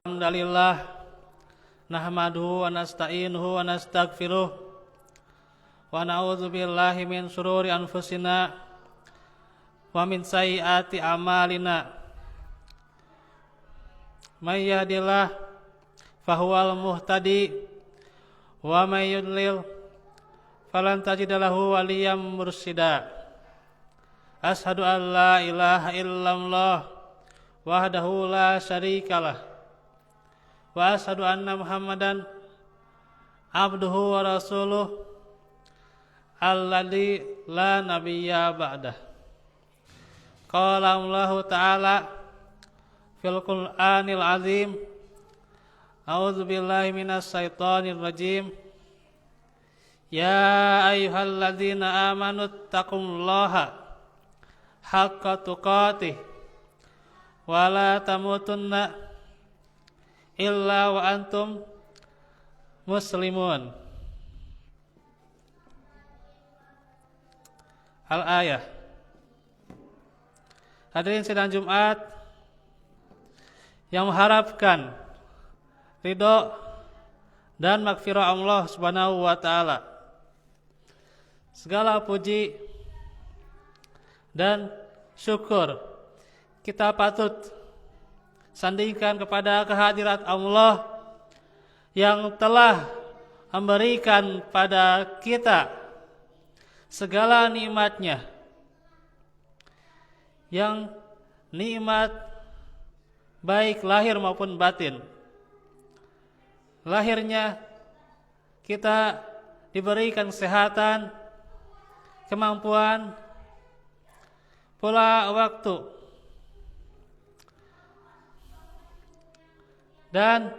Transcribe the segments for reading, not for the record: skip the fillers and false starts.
Alhamdulillah nahmaduhu wa nasta'inuhu wa nastaghfiruh wa na'udzu billahi min syururi anfusina wa min sayyiati a'malina. May yahdihillahu fahuwal muhtadi wa may yudlil falan tajida lahu waliyyan mursyida. Asyhadu an la ilaha illallah wahdahu la syarikalah wa asyhadu anna Muhammadan abduhu wa rasuluh alladzi la nabiyya ba'dah. Qala Allahu ta'ala fil Qur'anil azim, a'udzu billahi minas syaitonir rajim. Ya ayyuhalladzina amanu taqullaha haqqa tuqatih wa la tamutunna illa wa antum muslimun. Al-ayah. Hadirin sidang Jumat yang mengharapkan ridho dan maghfirah Allah Subhanahu wa taala. Segala puji dan syukur kita patut sandingkan kepada kehadirat Allah yang telah memberikan pada kita segala nikmatnya, yang nikmat baik lahir maupun batin. Lahirnya kita diberikan kesehatan, kemampuan, pula waktu, dan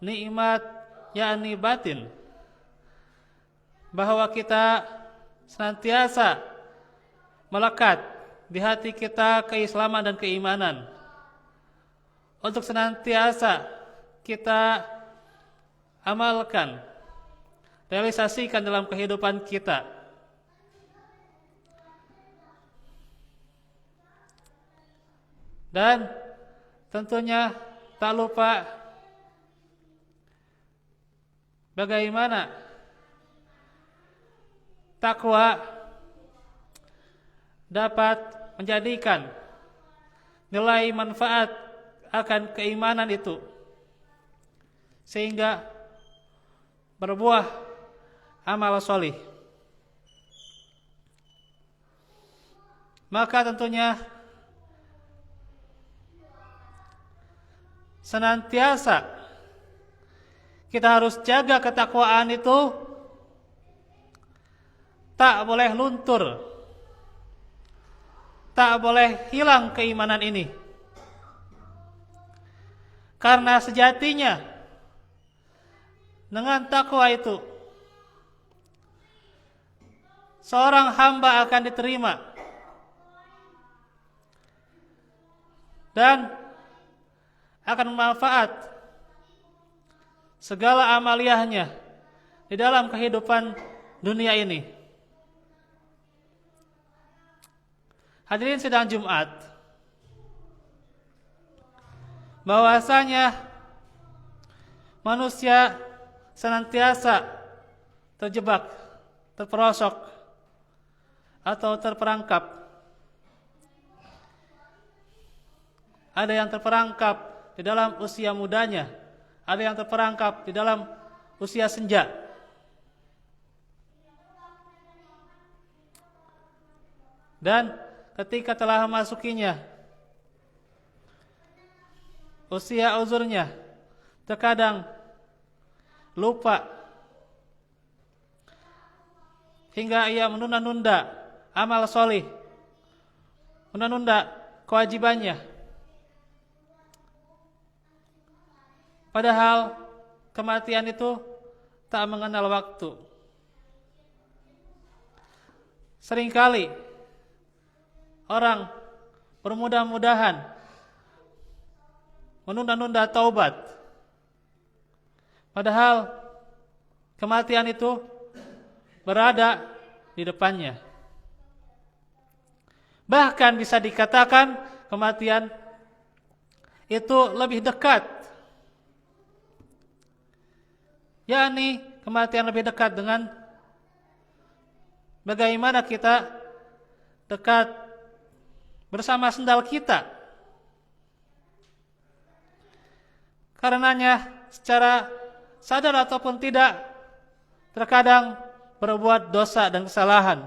nikmat yakni batin, bahwa kita senantiasa melekat di hati kita keislaman dan keimanan, untuk senantiasa kita amalkan, realisasikan dalam kehidupan kita. Dan tentunya tak lupa bagaimana takwa dapat menjadikan nilai manfaat akan keimanan itu, sehingga berbuah amal solih. Maka tentunya senantiasa kita harus jaga ketakwaan itu, tak boleh luntur, tak boleh hilang keimanan ini. Karena sejatinya dengan takwa itu seorang hamba akan diterima dan akan bermanfaat segala amaliyahnya di dalam kehidupan dunia ini. Hadirin sidang Jumat, bahwasanya manusia senantiasa terjebak, terperosok, atau terperangkap. Ada yang terperangkap di dalam usia mudanya, ada yang terperangkap di dalam usia senja. Dan ketika telah memasukinya usia uzurnya, terkadang lupa hingga ia menunda-nunda amal solih, menunda kewajibannya. Padahal kematian itu tak mengenal waktu. Seringkali orang bermudah-mudahan menunda-nunda taubat, padahal kematian itu berada di depannya. Bahkan bisa dikatakan kematian itu lebih dekat, yakni kematian lebih dekat dengan bagaimana kita dekat bersama sendal kita. Karenanya secara sadar ataupun tidak, terkadang berbuat dosa dan kesalahan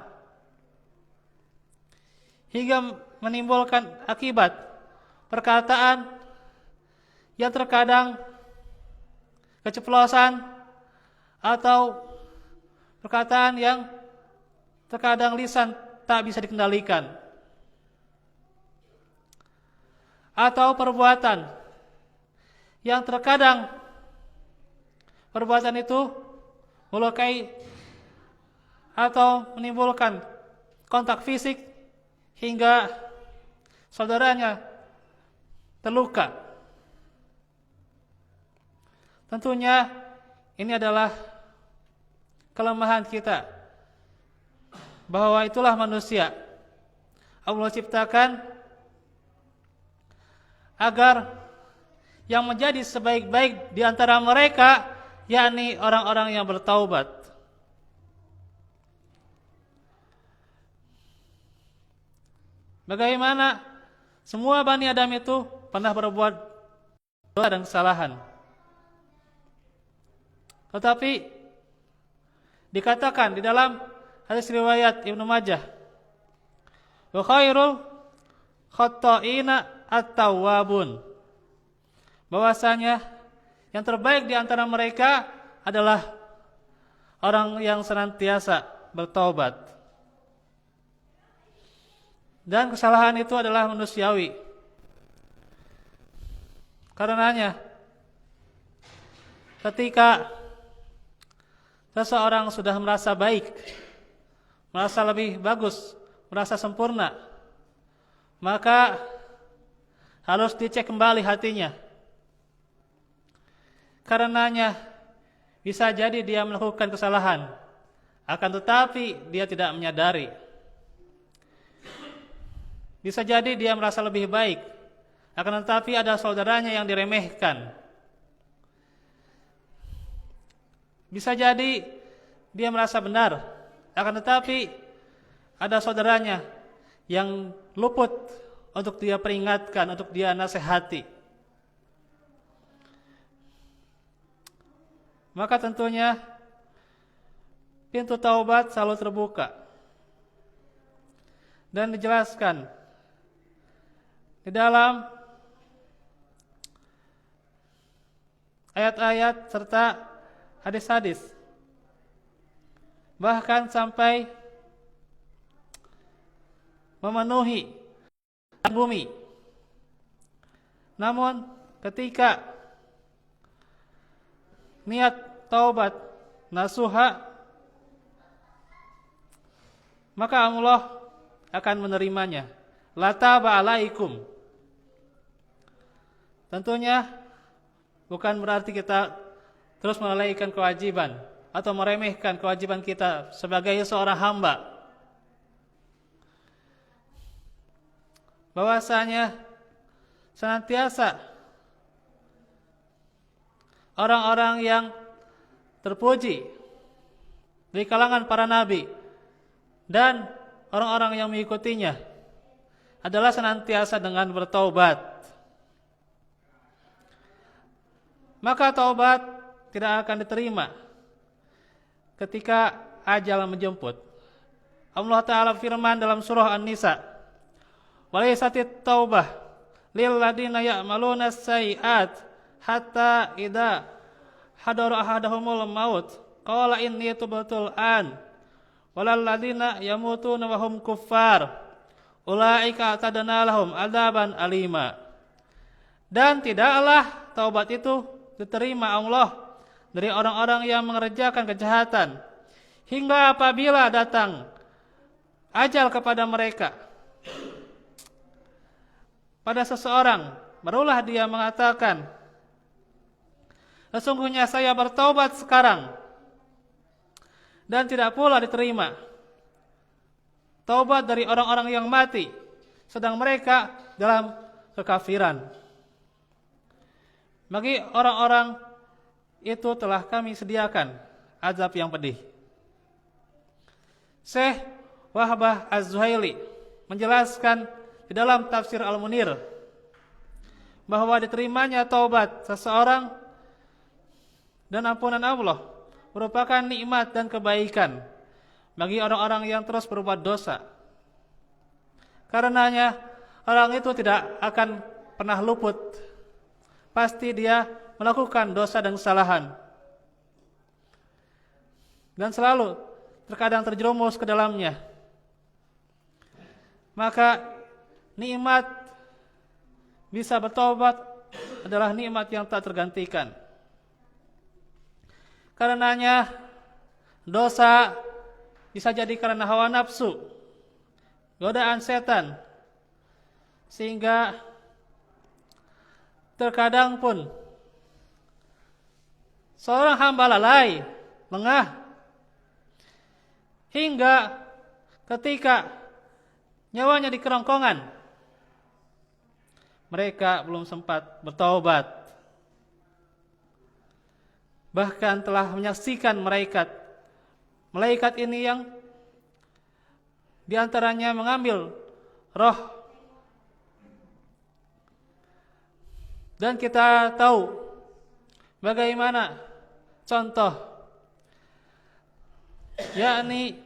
hingga menimbulkan akibat perkataan yang terkadang keceplosan atau perkataan yang terkadang lisan tak bisa dikendalikan, atau perbuatan yang terkadang perbuatan itu melukai atau menimbulkan kontak fisik hingga saudaranya terluka. Tentunya ini adalah kelemahan kita, bahwa itulah manusia. Allah ciptakan agar yang menjadi sebaik-baik di antara mereka, yakni orang-orang yang bertaubat. Bagaimana semua Bani Adam itu pernah berbuat dosa dan kesalahan, tetapi dikatakan di dalam hadis riwayat Ibnu Majah, wa khairul khatta'ina at-tawwabun, bahwasanya yang terbaik di antara mereka adalah orang yang senantiasa bertaubat. Dan kesalahan itu adalah manusiawi. Karenanya ketika seseorang sudah merasa baik, merasa lebih bagus, merasa sempurna, maka harus dicek kembali hatinya. Karenanya bisa jadi dia melakukan kesalahan, akan tetapi dia tidak menyadari. Bisa jadi dia merasa lebih baik, akan tetapi ada saudaranya yang diremehkan. Bisa jadi dia merasa benar, akan tetapi ada saudaranya yang luput untuk dia peringatkan, untuk dia nasihati. Maka tentunya pintu taubat selalu terbuka. Dan dijelaskan di dalam ayat-ayat serta hadis-hadis, bahkan sampai memenuhi bumi. Namun ketika niat taubat nasuha, maka Allah akan menerimanya. La taba alaikum. Tentunya bukan berarti kita terus melalaikan kewajiban atau meremehkan kewajiban kita sebagai seorang hamba. Bahwasanya senantiasa orang-orang yang terpuji di kalangan para nabi dan orang-orang yang mengikutinya adalah senantiasa dengan bertaubat. Maka taubat tidak akan diterima ketika ajal menjemput. Allah Ta'ala firman dalam surah An-Nisa, walaisatit taubah lil ladina ya'maluna as-sayyi'at hatta idza hadara ahadahumul maut qala inni tubtul an walal ladina yamutuna wa hum kuffar ulaika atadna lahum adzaban alima. Dan tidaklah taubat itu diterima Allah dari orang-orang yang mengerjakan kejahatan hingga apabila datang ajal kepada mereka. Pada seseorang barulah dia mengatakan, sesungguhnya saya bertaubat sekarang, dan tidak pula diterima taubat dari orang-orang yang mati sedang mereka dalam kekafiran. Bagi orang-orang itu telah kami sediakan azab yang pedih. Syekh Wahbah Az-Zuhaili menjelaskan di dalam tafsir Al-Munir bahwa diterimanya taubat seseorang dan ampunan Allah merupakan nikmat dan kebaikan bagi orang-orang yang terus berbuat dosa. Karenanya orang itu tidak akan pernah luput. Pasti dia melakukan dosa dan kesalahan. Dan selalu terkadang terjerumus ke dalamnya. Maka nikmat bisa bertobat adalah nikmat yang tak tergantikan. Karenanya dosa bisa jadi karena hawa nafsu, godaan setan, sehingga terkadang pun seorang hamba lalai, lengah, hingga ketika nyawanya di kerongkongan, mereka belum sempat bertaubat. Bahkan telah menyaksikan malaikat ini yang diantaranya mengambil roh. Dan kita tahu bagaimana contoh, yakni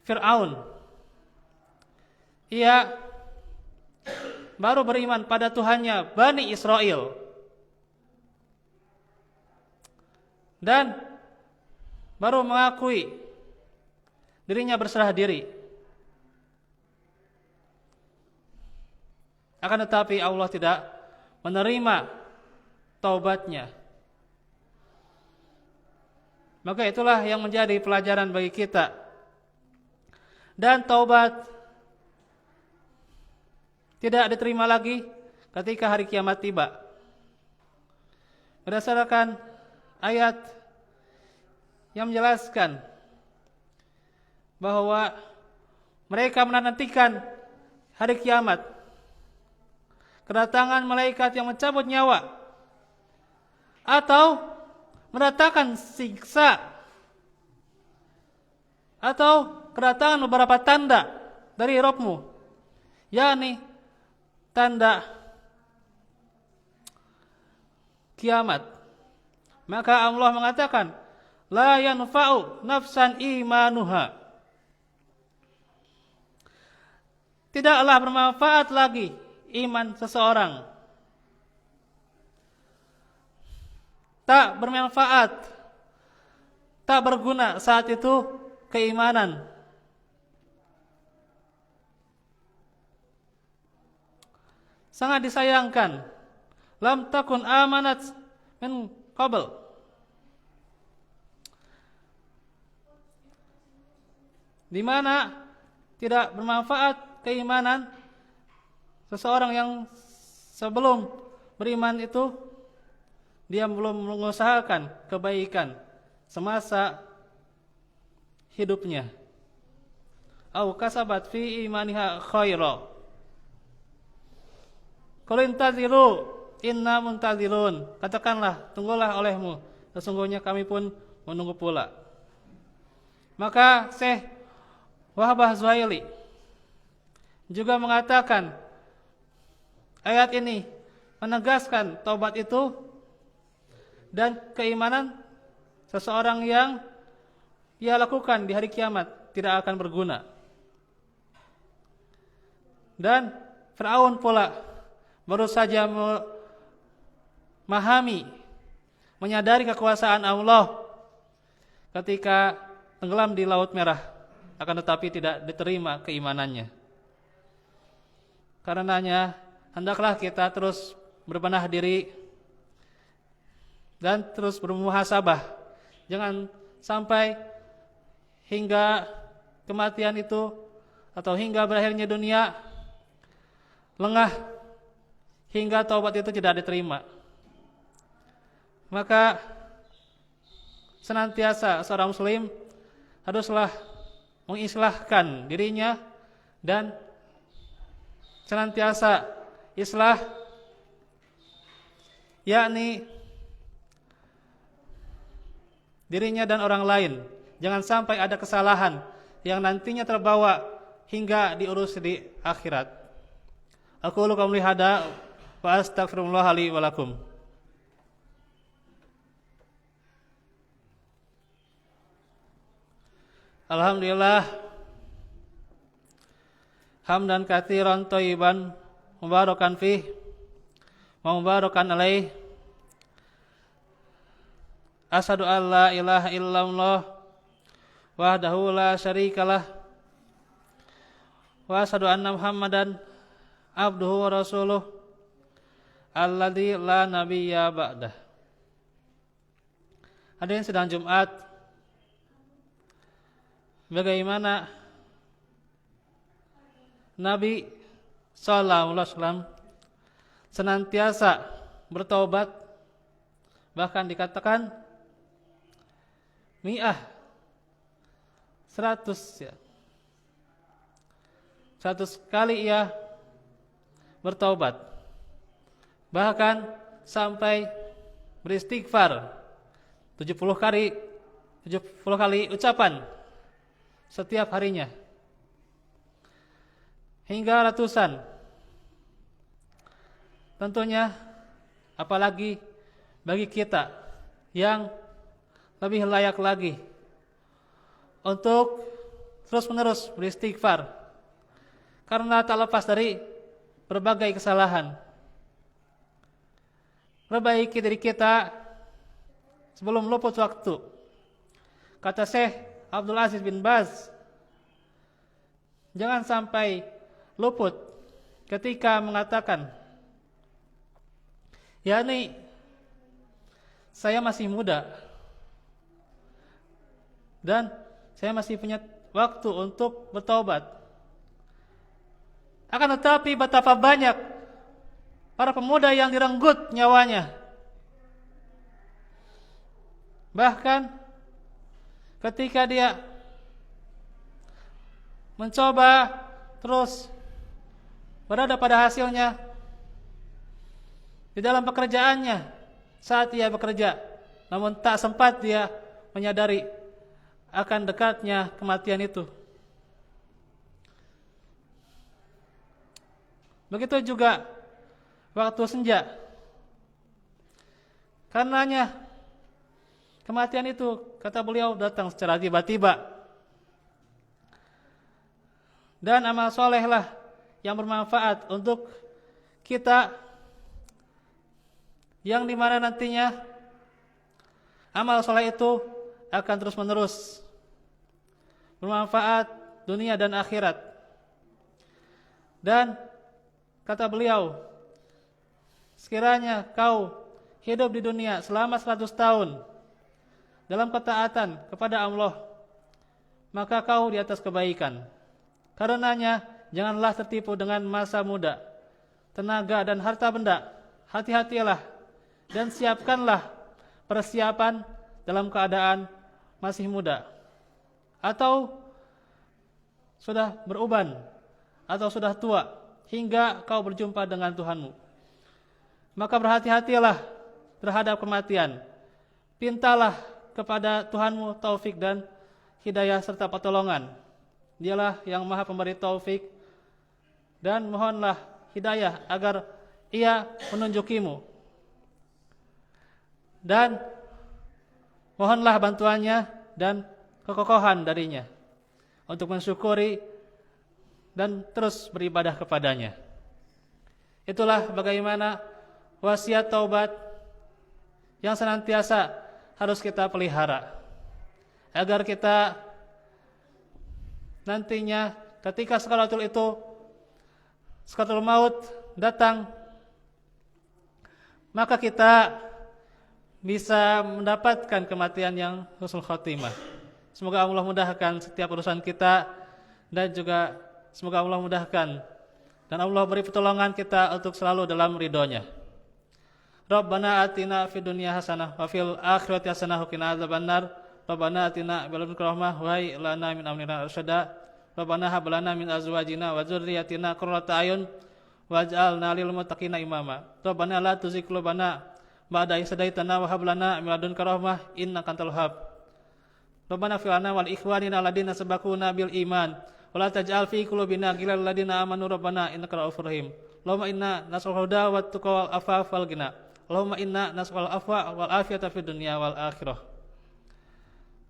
Fir'aun. Ia baru beriman pada Tuhannya Bani Israel dan baru mengakui dirinya berserah diri. Akan tetapi Allah tidak menerima taubatnya. Maka itulah yang menjadi pelajaran bagi kita. Dan taubat tidak diterima lagi ketika hari kiamat tiba. Berdasarkan ayat yang menjelaskan bahwa mereka menantikan hari kiamat, kedatangan malaikat yang mencabut nyawa atau mendatangkan siksa atau kedatangan beberapa tanda dari Rabbmu, yakni tanda kiamat. Maka Allah mengatakan, la yanfa'u nafsan imanuha. Tidaklah bermanfaat lagi iman seseorang. Tak bermanfaat, tak berguna saat itu keimanan. Sangat disayangkan, lam takun amanat min qabl. Di mana tidak bermanfaat keimanan seseorang yang sebelum beriman itu dia belum mengusahakan kebaikan semasa hidupnya. Au kasabat fi imaniha khaira. Qul intaziru inna muntazirun. Katakanlah, tunggulah olehmu, sesungguhnya kami pun menunggu pula. Maka Syekh Wahbah Zuhaili juga mengatakan ayat ini menegaskan taubat itu dan keimanan seseorang yang ia lakukan di hari kiamat tidak akan berguna. Dan Fir'aun pula baru saja memahami, menyadari kekuasaan Allah ketika tenggelam di Laut Merah, akan tetapi tidak diterima keimanannya. Karenanya hendaklah kita terus berbenah diri dan terus bermuhasabah. Jangan sampai hingga kematian itu atau hingga berakhirnya dunia lengah hingga taubat itu tidak diterima. Maka senantiasa seorang muslim haruslah mengislahkan dirinya dan senantiasa islah yakni dirinya dan orang lain. Jangan sampai ada kesalahan yang nantinya terbawa hingga diurus di akhirat. Aqulu qouli hada wa astaghfirullah li wa lakum. Alhamdulillah hamdan katsiran thayyiban mubarakan fih wa mubarakan alaih. Asyhadu an la ilaha illallah wahdahu la syarikalah wa asyhadu anna Muhammadan abduhu wa rasuluh alladzi la nabiyya ba'dah. Hadirin sidang Jumat, bagaimana Nabi sallallahu alaihi wasallam senantiasa bertaubat, bahkan dikatakan mi'ah 100 ya. 100 kali ia bertaubat, bahkan sampai beristighfar 70 kali ucapan setiap harinya, hingga ratusan. Tentunya apalagi bagi kita yang lebih layak lagi untuk terus-menerus beristighfar, karena tak lepas dari berbagai kesalahan. Perbaiki diri kita sebelum luput waktu. Kata Syekh Abdul Aziz bin Baz, jangan sampai luput ketika mengatakan, yakni saya masih muda dan saya masih punya waktu untuk bertaubat. Akan tetapi betapa banyak para pemuda yang direnggut nyawanya. Bahkan ketika dia mencoba terus berada pada hasilnya di dalam pekerjaannya saat ia bekerja, namun tak sempat dia menyadari akan dekatnya kematian itu. Begitu juga waktu senja. Karenanya kematian itu, kata beliau, datang secara tiba-tiba. Dan amal solehlah yang bermanfaat untuk kita, yang dimana nantinya amal soleh itu akan terus menerus bermanfaat dunia dan akhirat. Dan kata beliau, sekiranya kau hidup di dunia selama 100 tahun dalam ketaatan kepada Allah, maka kau di atas kebaikan. Karenanya janganlah tertipu dengan masa muda, tenaga dan harta benda. Hati-hatilah dan siapkanlah persiapan dalam keadaan masih muda, atau sudah beruban, atau sudah tua, hingga kau berjumpa dengan Tuhanmu. Maka berhati-hatilah terhadap kematian. Pintalah kepada Tuhanmu taufik dan hidayah serta pertolongan. Dialah yang maha pemberi taufik, dan mohonlah hidayah agar ia menunjukimu. Dan mohonlah bantuannya dan kekokohan darinya untuk mensyukuri dan terus beribadah kepadanya. Itulah bagaimana wasiat taubat yang senantiasa harus kita pelihara, agar kita nantinya ketika sakaratul maut datang, maka kita bisa mendapatkan kematian yang husnul khotimah. Semoga Allah mudahkan setiap urusan kita, dan juga semoga Allah mudahkan dan Allah beri pertolongan kita untuk selalu dalam ridhonya. Rabbana atina fid dunya hasanah wa fil akhirati hasanah wa qina adzabannar. Rabbana atina min ladunka rahmah wa hayyi lana min amrina rasyada. Rabbana hab lana min azwajina wa dzurriyyatina qurrata a'yun waj'alna lil muttaqina imama. Rabbana la tuzigh qulubana ba'da idh hadaitana wa hab lana min ladunka rahmah innaka antal wahhab. Rabbana ighfir lana wal ikhwanina alladziina sabaquna bil iman wa la taj'al fi qulubina ghillan lil ladzina amanu rabbana innaka ra'ufur rahim. Allahumma inna nas'aluka al-huda wat tuqa wal afafa wal ghina. Allahumma inna nas'aluka al-afwa wal afiyata fid dunya wal akhirah.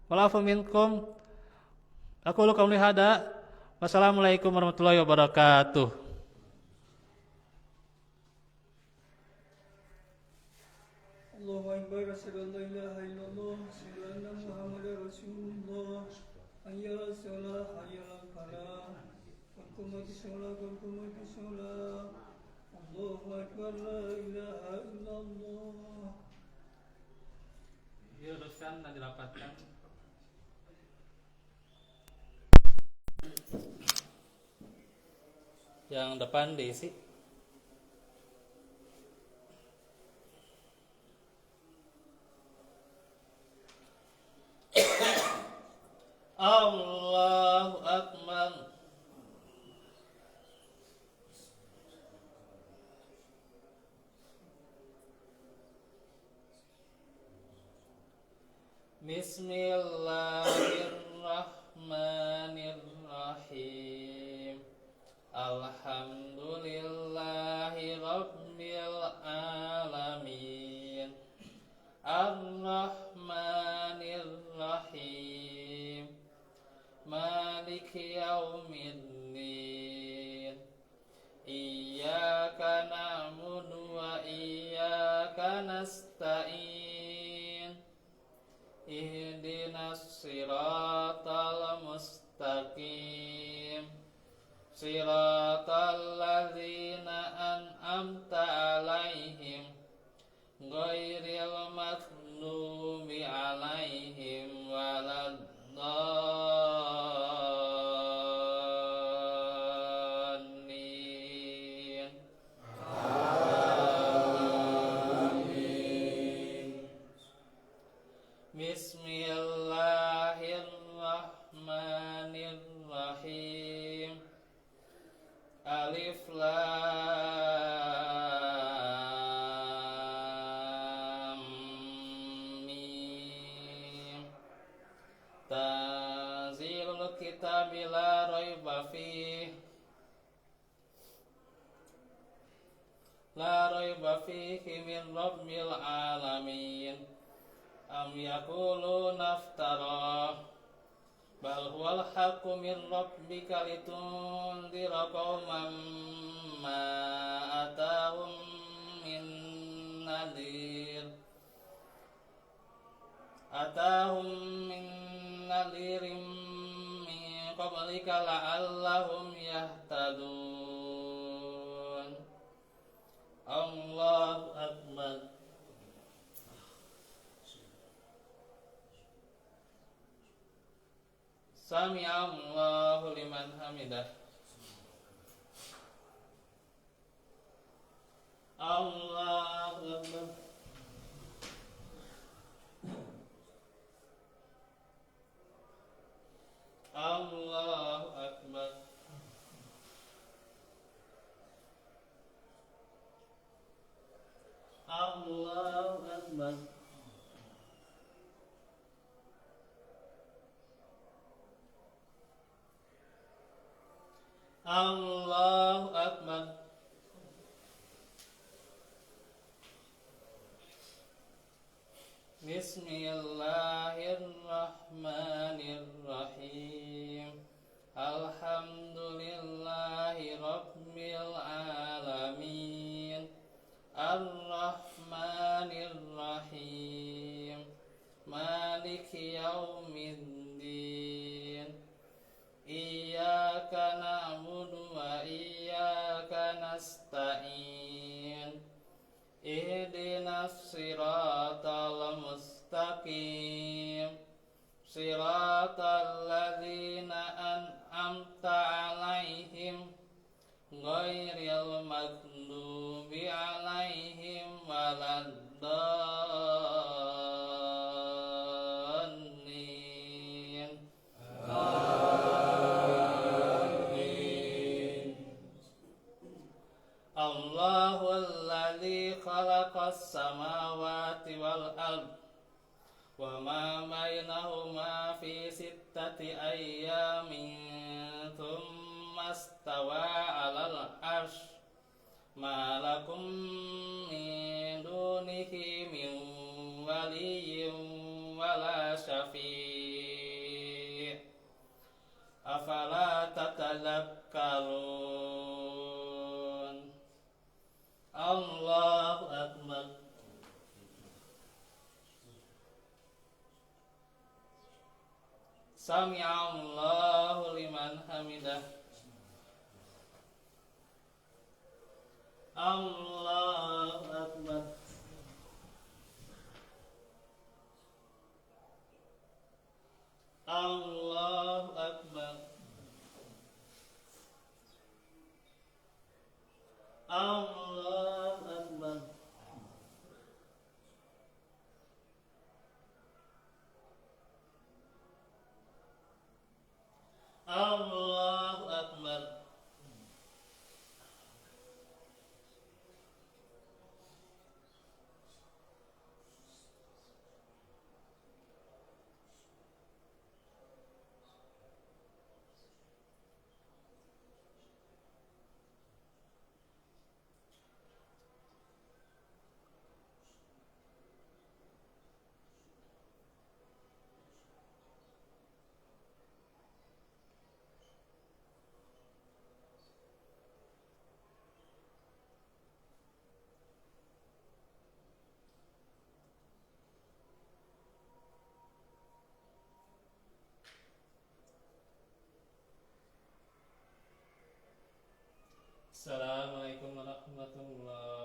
Wal afu minkum. Aqulu qawli hada. Wassalamualaikum warahmatullahi wabarakatuh. Allahu Akbar, asyhadu an la ilaha illallah, asyhadu anna Muhammadar Rasulullah. Hayya 'alas shalah, hayya 'alal falah. Qad qamatis shalah, qad qamatis shalah. Allahu Akbar, la ilaha illallah. Diluruskan dan dirapatkan. Yang depan diisi. Allahu Akbar. Bismillahirrahmanirrahim. Alhamdulillahi rabbil alamin. Ar-Rahmanir-Rahim. Maliki yaumiddin. Iyyaka na'budu wa iyyaka nasta'in. Ihdinas siratal mustaqim. Siratal ladzina an'amta 'alaihim ghairil maghdubi 'alaihim waladdallin. Amin. Bismillahirrahmanirrahim. Alif lam mim. Tanzilul kitabi la raiba fihi. La raiba fihi min rabbil alamin. Am yaquluna iftara. Bal huwal haqqu min rabbika litundira qauman ma atahum min nadhir. Atahum min nadhirin min qablika la'allahum yahtadun. Allahu Akbar. Sami'allahu liman hamidah. Allahu Akbar. Allahu Akbar. Allahu Akbar. Allahu Akbar. Bismillahirrahmanirrahim. Alhamdulillahi rabbil alamin. Ar-Rahmanir-Rahim. Maliki yaumiddin. Iyyaka na'budu wa iyyaka nasta'in. Ihdinas siratal mustaqim. Siratal ladzina an'amta 'alaihim ghairil maghdubi 'alaihim waladdallin. Amin. Allahu alladzi khalaqas السماوات والأرض وما بينهما في 6 أيام ثم استوى على العرش ما لكم من دونه من ولي ولا شفيع أفلا تتذكرون الله أكبر سمع الله لمن حمده الله أكبر الله أكبر الله أكبر الله أكبر Assalamualaikum warahmatullahi